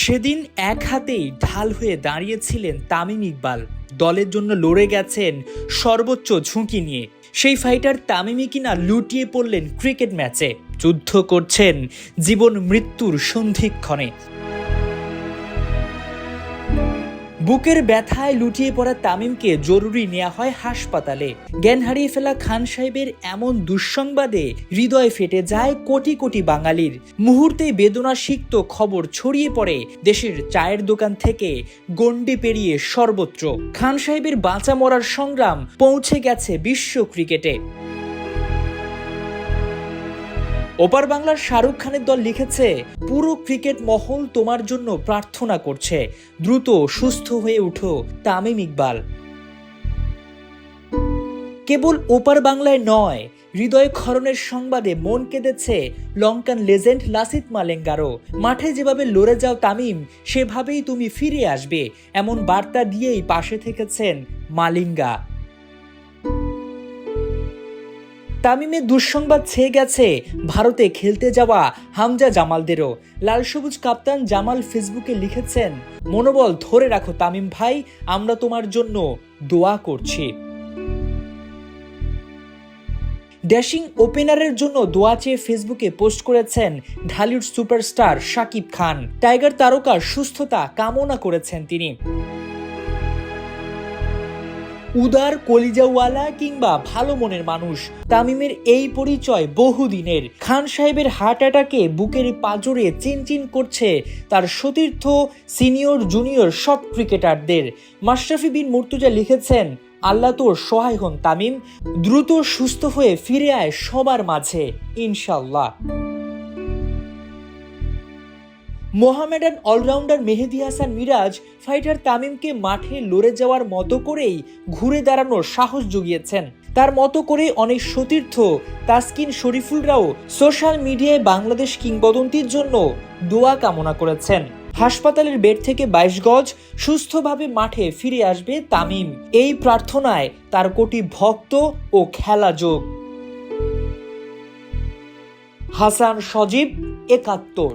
সেদিন এক হাতেই ঢাল হয়ে দাঁড়িয়েছিলেন তামিম ইকবাল। দলের জন্য লড়ে গেছেন সর্বোচ্চ ঝুঁকি নিয়ে। সেই ফাইটার তামিমই কিনা লুটিয়ে পড়লেন ক্রিকেট ম্যাচে। যুদ্ধ করছেন জীবন মৃত্যুর সন্ধিক্ষণে। বুকের ব্যথায় লুটিয়ে পড়া তামিমকে জরুরি নেওয়া হয় হাসপাতালে। জ্ঞান হারিয়ে ফেলা খান সাহেবের এমন দুঃসংবাদে হৃদয় ফেটে যায় কোটি কোটি বাঙালির। মুহূর্তেই বেদনা সিক্ত খবর ছড়িয়ে পড়ে দেশের চায়ের দোকান থেকে গণ্ডি পেরিয়ে সর্বত্র। খান সাহেবের বাঁচা মরার সংগ্রাম পৌঁছে গেছে বিশ্ব ক্রিকেটে। ওপার বাংলার শাহরুখ খানের দল লিখেছে, পুরো ক্রিকেট মহল তোমার জন্য প্রার্থনা করছে, দ্রুত সুস্থ হয়ে উঠো তামিম ইকবাল। কেবল ওপার বাংলায় নয়, হৃদয় ক্ষরণের সংবাদে মন কেঁদেছে লঙ্কান লেজেন্ড লাসিথ মালিঙ্গারও। মাঠে যেভাবে লড়ে যাও তামিম, সেভাবেই তুমি ফিরে আসবে, এমন বার্তা দিয়েই পাশে থেকেছেন মালিঙ্গা। তামিমের দুঃসংবাদ ছেয়ে গেছে ভারতে খেলতে যাওয়া হামজা জামালদেরও। লাল সবুজ কাপ্তান জামাল ফেসবুকে লিখেছেন, মনোবল ধরে রাখো তামিম ভাই, আমরা তোমার জন্য দোয়া করছি। ড্যাশিং ওপেনারের জন্য দোয়া চেয়ে ফেসবুকে পোস্ট করেছেন ঢালিউড সুপারস্টার শাকিব খান। টাইগার তারকার সুস্থতা কামনা করেছেন তিনি। উদার, কলিজাওয়ালা কিংবা ভালো মনের মানুষ, তামিমের এই পরিচয় বহুদিনের। খান সাহেবের হার্ট অ্যাটাকে বুকের পাঁজরে চিনচিন করছে তার সতীর্থ, সিনিয়র জুনিয়র সব ক্রিকেটারদের। মাশরাফি বিন মুর্তজা লিখেছেন, আল্লাহ তোর সহায় হন তামিম, দ্রুত সুস্থ হয়ে ফিরে আয় সবার মাঝে ইনশাল্লাহ। মোহামেডান অলরাউন্ডার মেহেদী হাসান মিরাজ ফাইটার তামিমকে মাঠে লড়ে যাওয়ার মতো করেই ঘুরে দাঁড়ানোর সাহস জুগিয়েছেন। তার মতো করে অনেক সতীর্থ তাসকিন শরীফুলরাও সোশ্যাল মিডিয়ায় বাংলাদেশ কিংবদন্তির জন্য দোয়া কামনা করেছেন। হাসপাতালের বেড থেকে 22 গজ সুস্থভাবে মাঠে ফিরে আসবে তামিম, এই প্রার্থনায় তার কোটি ভক্ত ও খেলা যোগ। হাসান সজীব, ৭১।